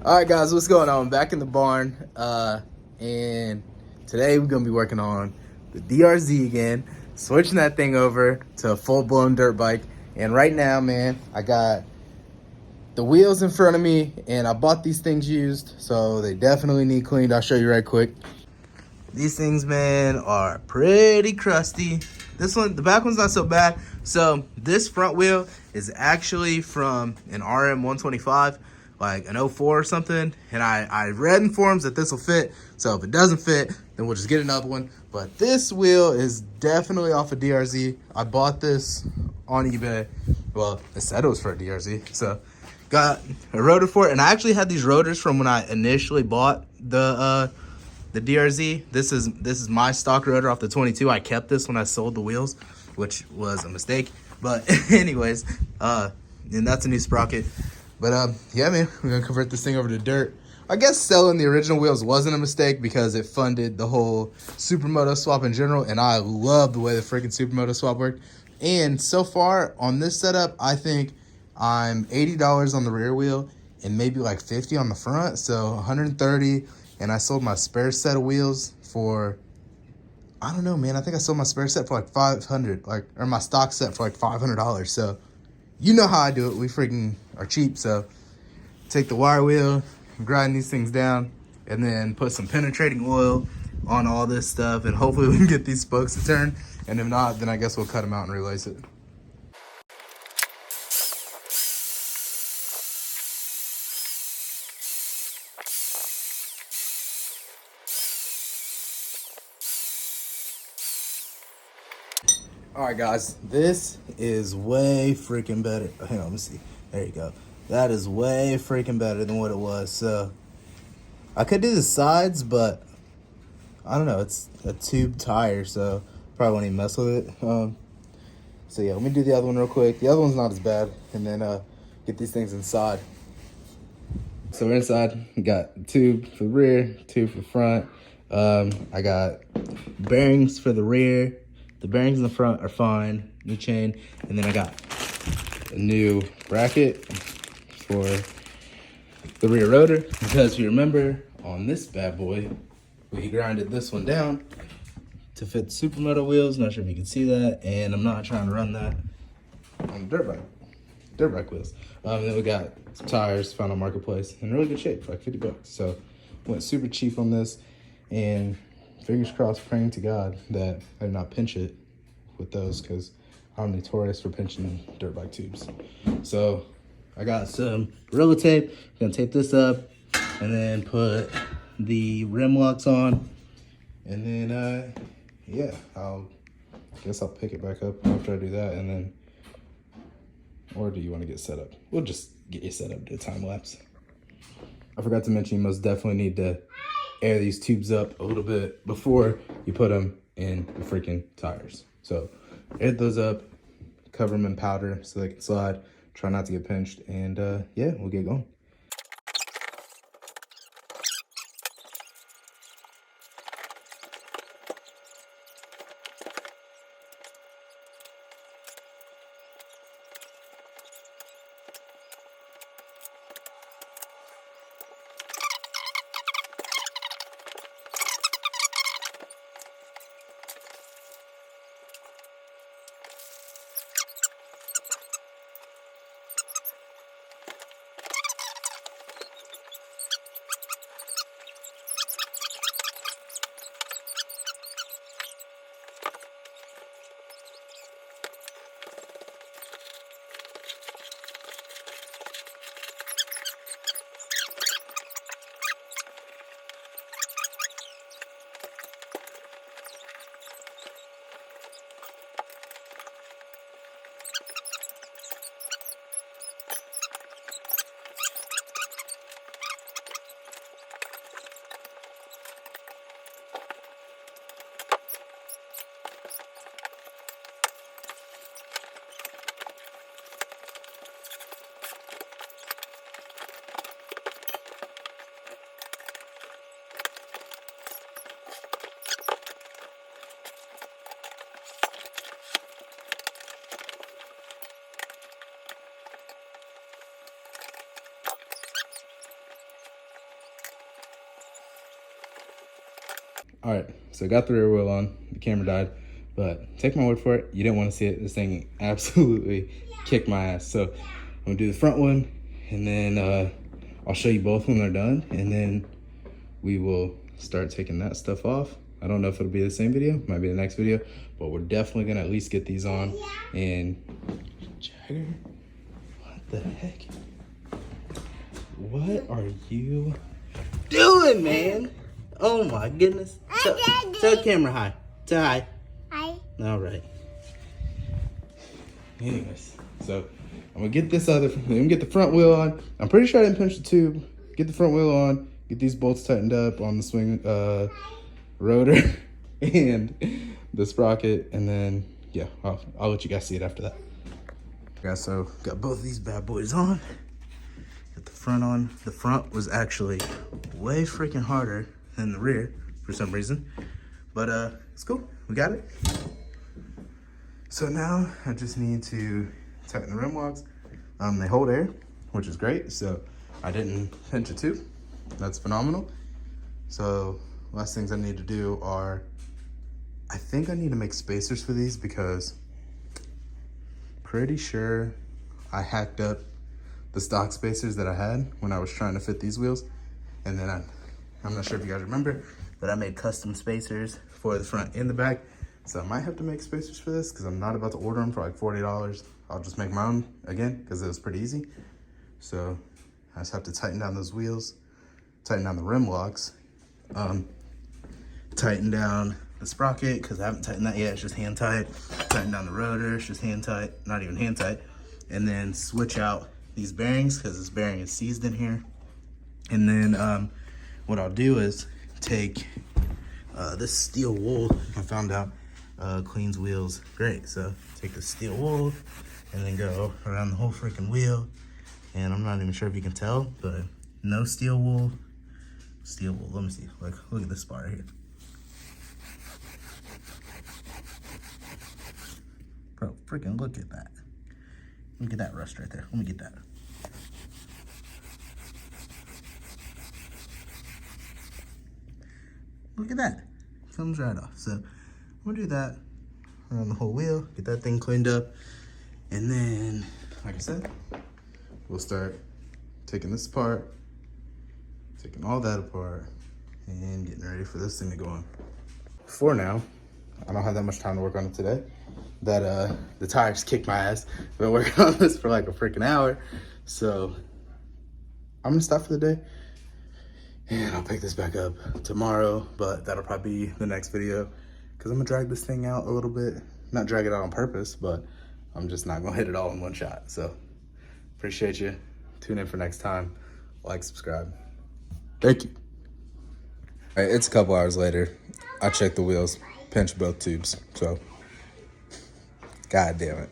All right, guys, what's going on? Back in the barn, and today we're gonna be working on the DRZ again, switching that thing over to a full-blown dirt bike. And right now, man, I got the wheels in front of me, and I bought these things used, so they definitely need cleaned. I'll show you right quick. These things, man, are pretty crusty. This one, the back one's not so bad. So this front wheel is actually from an RM 125, like an '04 or something. And I read in forums that this will fit. So if it doesn't fit, then we'll just get another one. But this wheel is definitely off of DRZ. I bought this on eBay. Well, it said it was for a DRZ. So got a rotor for it. And I actually had these rotors from when I initially bought the DRZ. This is my stock rotor off the 22. I kept this when I sold the wheels, which was a mistake. But anyways, and that's a new sprocket. But yeah, man, we're gonna convert this thing over to dirt. I guess selling the original wheels wasn't a mistake because it funded the whole Supermoto swap in general, and I love the way the freaking Supermoto swap worked. And so far on this setup, I think I'm $80 on the rear wheel and maybe like 50 on the front, so 130. And I sold my spare set of wheels for, I don't know, man. I think I sold my spare set for like 500, or my stock set for like $500. So you know how I do it. We freaking are cheap. So take the wire wheel, grind these things down, and then put some penetrating oil on all this stuff, and hopefully we can get these spokes to turn. And if not, then I guess we'll cut them out and relace it. All right, guys, this is way freaking better. Hang on, let me see. There you go. That is way freaking better than what it was. So I could do the sides, but I don't know. It's a tube tire, so probably won't even mess with it. So yeah, let me do the other one real quick. The other one's not as bad, and then get these things inside. So we're inside. We got tube for the rear, tube for the front. I got bearings for the rear. The bearings in the front are fine, new chain. And then I got a new bracket for the rear rotor. Because if you remember, on this bad boy, we grinded this one down to fit the Supermoto wheels. Not sure if you can see that. And I'm not trying to run that on dirt bike wheels. And then we got some tires found on Marketplace in really good shape for like 50 bucks. So went super cheap on this, and fingers crossed, praying to God that I did not pinch it with those, because I'm notorious for pinching dirt bike tubes. So I got some Gorilla tape. I'm gonna tape this up and then put the rim locks on, and then yeah, I guess I'll pick it back up after I do that. And then, or do you want to get set up? We'll just get you set up, do a time lapse. I forgot to mention, you most definitely need to air these tubes up a little bit before you put them in the freaking tires. So air those up, cover them in powder so they can slide, try not to get pinched, and yeah, we'll get going. All right, so got the rear wheel on, the camera died, but take my word for it, you didn't want to see it. This thing absolutely kicked my ass. So I'm gonna do the front one, and then I'll show you both when they're done, and then we will start taking that stuff off. I don't know if it'll be the same video, might be the next video, but we're definitely gonna at least get these on. And Jagger, what the heck? What are you doing, man? Oh my goodness. Tell the camera hi. Say hi. Hi. All right. Anyways, so I'm gonna get this I'm gonna get the front wheel on. I'm pretty sure I didn't pinch the tube. Get the front wheel on, get these bolts tightened up on the swing rotor and the sprocket, and then yeah, I'll let you guys see it after that. Yeah, so got both of these bad boys on. Got the front on. The front was actually way freaking harder than the rear for some reason, but it's cool. We got it. So now I just need to tighten the rim locks. They hold air, which is great. So I didn't pinch a tube. That's phenomenal. So last things I need to do are, I think I need to make spacers for these because pretty sure I hacked up the stock spacers that I had when I was trying to fit these wheels. And then I'm not sure if you guys remember, but I made custom spacers for the front and the back. So I might have to make spacers for this because I'm not about to order them for like $40. I'll just make my own again because it was pretty easy. So I just have to tighten down those wheels, tighten down the rim locks, tighten down the sprocket because I haven't tightened that yet. It's just hand tight. Tighten down the rotor. It's just hand tight, not even hand tight. And then switch out these bearings because this bearing is seized in here. And then what I'll do is take this steel wool. I found out cleans wheels great. So take the steel wool and then go around the whole freaking wheel. And I'm not even sure if you can tell, but no steel wool. Steel wool, let me see. Like, look at this spot right here. Bro, freaking look at that. Look at that rust right there. Let me get that. Look at that. Comes right off. So I'm gonna do that around the whole wheel, get that thing cleaned up, and then, like I said, we'll start taking this apart, taking all that apart, and getting ready for this thing to go on. For now, I don't have that much time to work on it today. That the tires kicked my ass. I've been working on this for like a freaking hour. So I'm gonna stop for the day. And I'll pick this back up tomorrow, but that'll probably be the next video because I'm gonna drag this thing out a little bit. Not drag it out on purpose, but I'm just not gonna hit it all in one shot. So appreciate you. Tune in for next time. Like, subscribe. Thank you. All right, it's a couple hours later. I checked the wheels, pinched both tubes. So, God damn it.